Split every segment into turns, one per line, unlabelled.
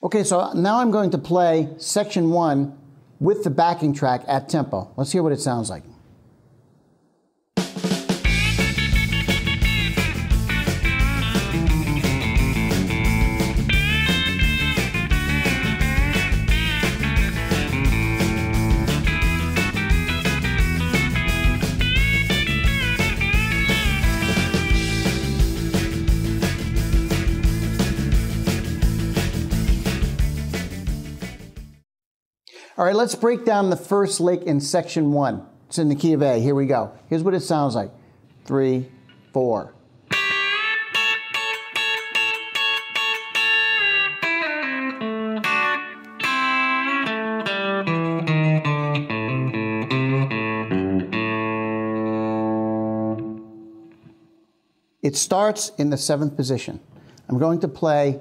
Okay, so now I'm going to play section 1 with the backing track at tempo. Let's hear what it sounds like. All right, let's break down the first lick in section 1. It's in the key of A. Here we go. Here's what it sounds like. 3, 4. It starts in the 7th position. I'm going to play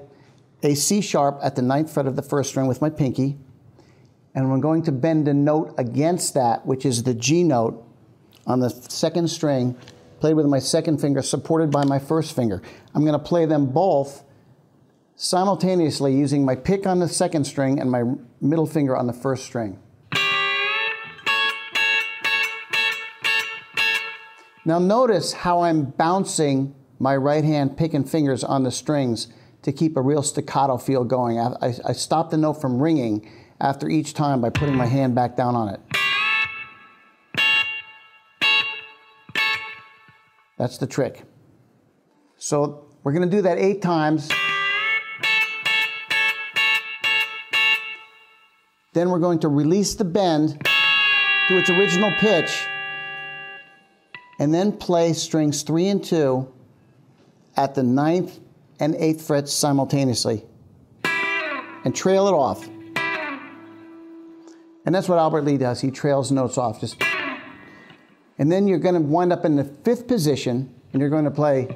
a C sharp at the 9th fret of the 1st string with my pinky. And I'm going to bend a note against that, which is the G note on the 2nd string, played with my 2nd finger, supported by my 1st finger. I'm going to play them both simultaneously using my pick on the 2nd string and my middle finger on the 1st string. Now notice how I'm bouncing my right hand pick and fingers on the strings to keep a real staccato feel going. I stop the note from ringing after each time by putting my hand back down on it. That's the trick. So we're going to do that 8 times. Then we're going to release the bend to its original pitch and then play strings 3 and 2 at the 9th and 8th frets simultaneously and trail it off. And that's what Albert Lee does. He trails notes off. And then you're going to wind up in the 5th position, and you're going to play,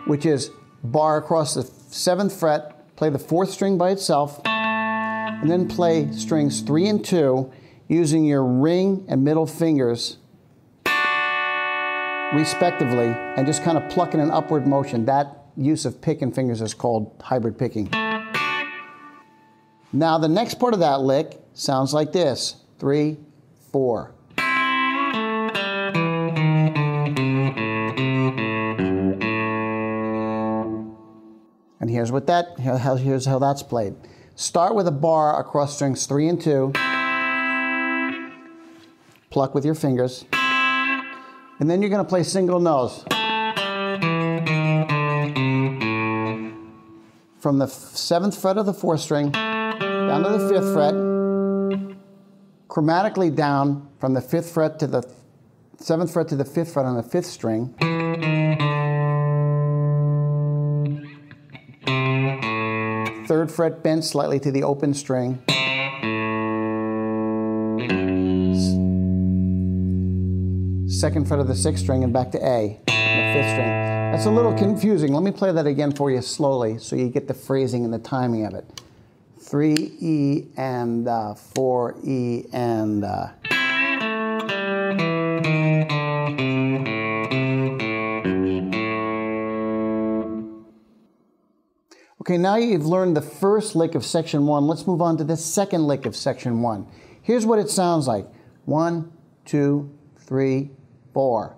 which is bar across the 7th fret, play the 4th string by itself, and then play strings 3 and 2 using your ring and middle fingers respectively, and just kind of pluck in an upward motion. That use of pick and fingers is called hybrid picking. Now the next part of that lick sounds like this. 3, 4. And here's how that's played. Start with a bar across strings 3 and 2. Pluck with your fingers. And then you're going to play single nose. From the 7th fret of the 4th string down to the 5th fret, chromatically down from the 5th fret to the 7th fret to the 5th fret on the 5th string. 3rd fret bent slightly to the open string. 2nd fret of the 6th string and back to A, the 5th string. That's a little confusing. Let me play that again for you slowly so you get the phrasing and the timing of it. 3 E and 4 E and Okay, now you've learned the first lick of section 1. Let's move on to the 2nd lick of section 1. Here's what it sounds like. 1, 2, 3, 4.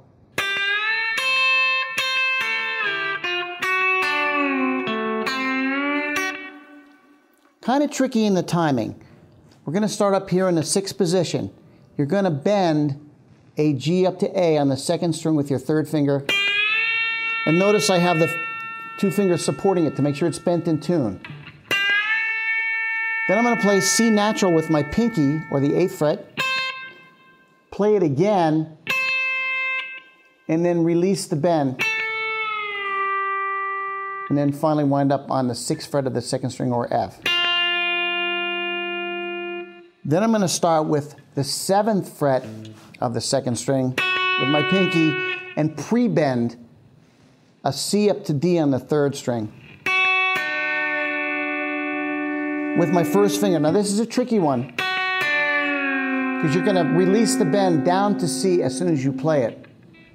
Kind of tricky in the timing. We're going to start up here in the 6th position. You're going to bend a G up to A on the 2nd string with your 3rd finger. And notice I have the 2 fingers supporting it to make sure it's bent in tune. Then I'm going to play C natural with my pinky, or the 8th fret. Play it again, and then release the bend. And then finally wind up on the 6th fret of the 2nd string, or F. Then I'm going to start with the 7th fret of the 2nd string with my pinky and pre-bend a C up to D on the 3rd string with my 1st finger. Now this is a tricky one because you're going to release the bend down to C as soon as you play it.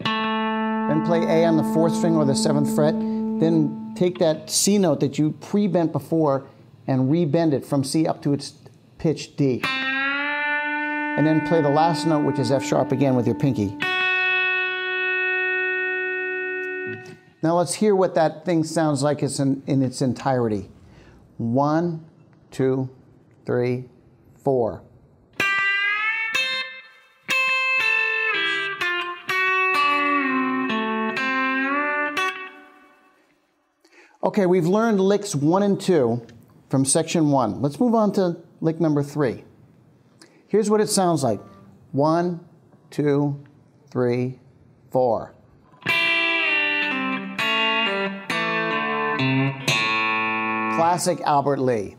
Then play A on the 4th string or the 7th fret. Then take that C note that you pre-bent before and rebend it from C up to its pitch D. And then play the last note, which is F sharp again with your pinky. Now let's hear what that thing sounds like in its entirety. 1, 2, 3, 4. Okay, we've learned licks 1 and 2 from section 1. Let's move on to lick number 3. Here's what it sounds like. 1, 2, 3, 4. Classic Albert Lee.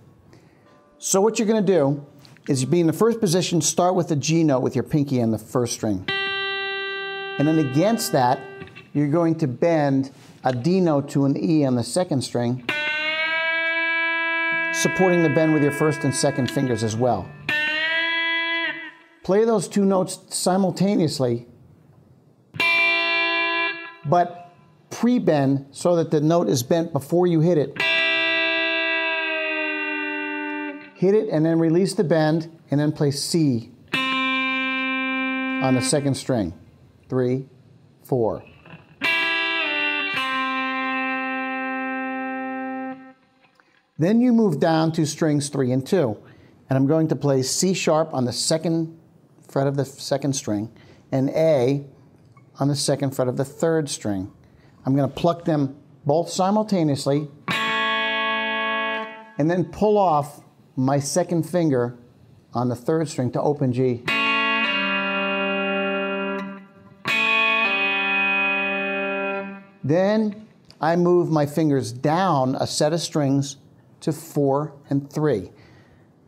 So what you're going to do is be in the first position, start with the G note with your pinky on the first string. And then against that, you're going to bend a D note to an E on the second string, supporting the bend with your first and second fingers as well. Play those two notes simultaneously, but pre-bend so that the note is bent before you hit it. Hit it and then release the bend and then play C on the second string. 3, 4. Then you move down to strings 3 and 2. And I'm going to play C sharp on the second fret of the second string and A on the second fret of the third string. I'm going to pluck them both simultaneously and then pull off my second finger on the third string to open G. Then I move my fingers down a set of strings to 4 and 3.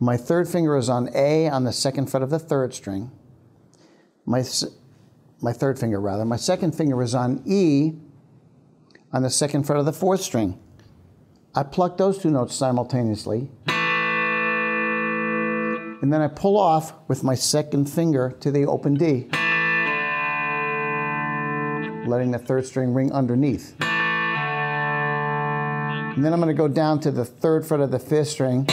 My third finger is on A on the second fret of the third string. My third finger rather. My second finger is on E on the second fret of the fourth string. I pluck those two notes simultaneously. And then I pull off with my second finger to the open D, letting the third string ring underneath. And then I'm going to go down to the third fret of the fifth string,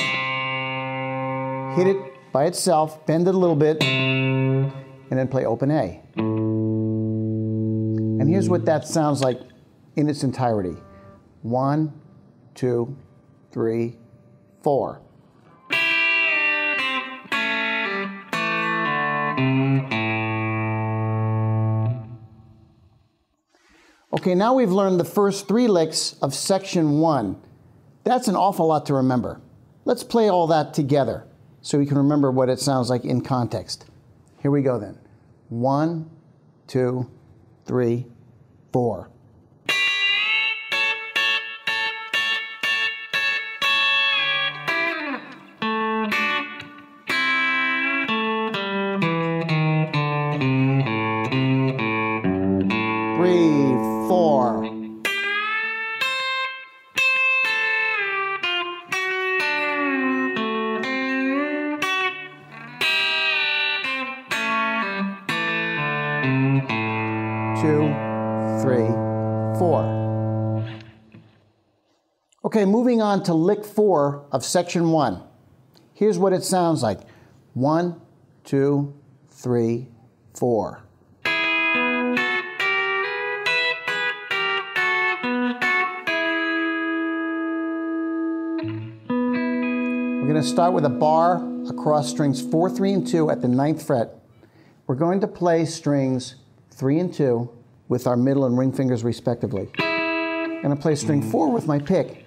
hit it by itself, bend it a little bit, and then play open A. And here's what that sounds like in its entirety. 1, 2, 3, 4. Okay, now we've learned the first 3 licks of section 1. That's an awful lot to remember. Let's play all that together so we can remember what it sounds like in context. Here we go then. 1, 2, 3, 4. Okay, moving on to lick 4 of section 1. Here's what it sounds like. 1, 2, 3, 4. We're going to start with a bar across strings 4, 3, and 2 at the 9th fret. We're going to play strings 3 and 2 with our middle and ring fingers respectively. I'm going to play string 4 with my pick.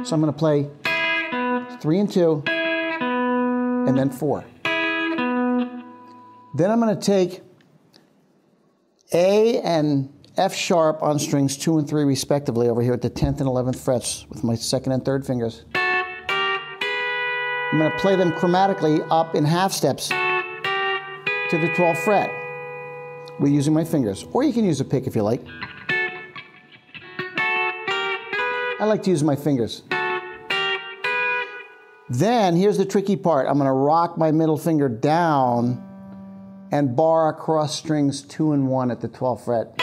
So I'm going to play 3 and 2 and then 4. Then I'm going to take A and F sharp on strings 2 and 3 respectively over here at the 10th and 11th frets with my second and third fingers. I'm going to play them chromatically up in half steps to the 12th fret. We're using my fingers, or you can use a pick if you like. I like to use my fingers. Then, here's the tricky part. I'm going to rock my middle finger down and bar across strings 2 and 1 at the 12th fret.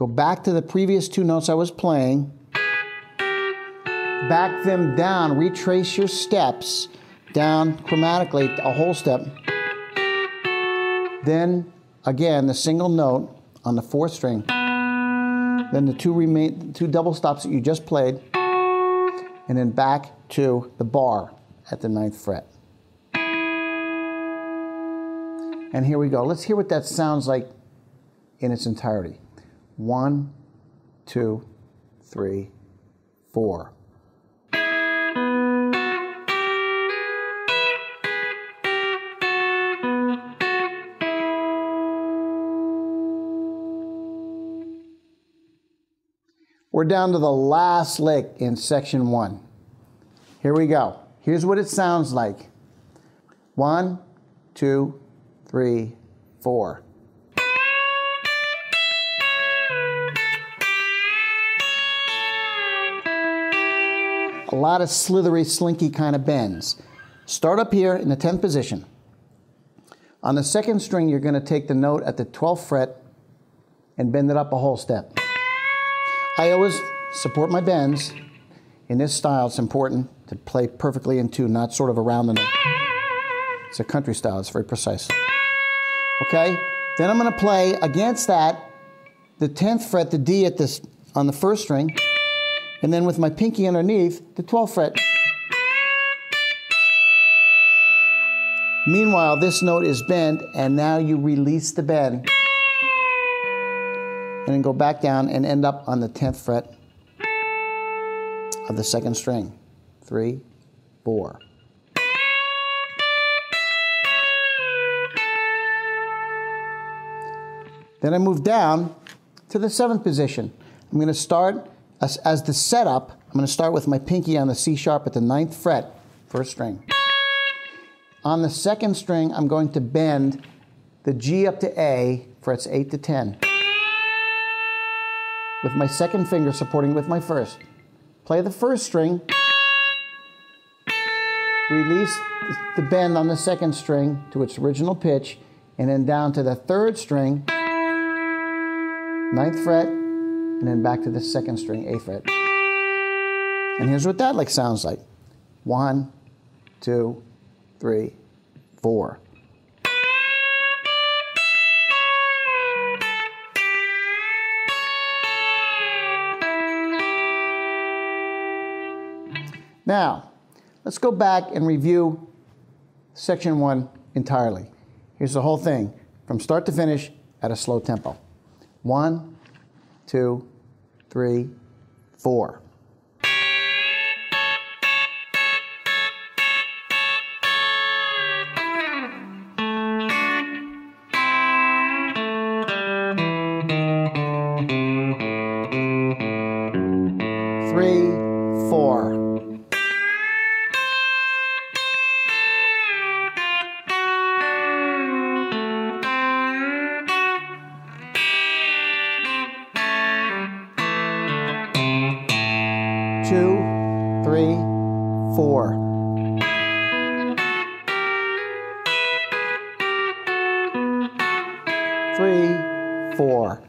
go back to the previous two notes I was playing, back them down, retrace your steps down chromatically, a whole step. Then, again, the single note on the fourth string. Then the two double stops that you just played, and then back to the bar at the 9th fret. And here we go. Let's hear what that sounds like in its entirety. 1, 2, 3, 4. We're down to the last lick in section 1. Here we go. Here's what it sounds like. 1, 2, 3, 4. A lot of slithery, slinky kind of bends. Start up here in the 10th position. On the second string, you're going to take the note at the 12th fret and bend it up a whole step. I always support my bends. In this style, it's important to play perfectly in tune, not sort of around the note. It's a country style. It's very precise. Okay? Then I'm going to play against that, the 10th fret, the D on the first string, and then with my pinky underneath, the 12th fret. Meanwhile, this note is bent, and now you release the bend, and then go back down and end up on the 10th fret of the second string. 3, 4. Then I move down to the 7th position. I'm going to start as the setup. I'm going to start with my pinky on the C sharp at the 9th fret, first string. On the second string, I'm going to bend the G up to A, frets 8 to 10. With my second finger supporting with my first. Play the first string, release the bend on the second string to its original pitch, and then down to the third string, 9th fret, and then back to the second string, 8th fret. And here's what that sounds like. 1, 2, 3, 4. Now, let's go back and review section 1 entirely. Here's the whole thing, from start to finish at a slow tempo. 1, 2, 3, 4. Three, 4. Two, 3, 4. Three, 4.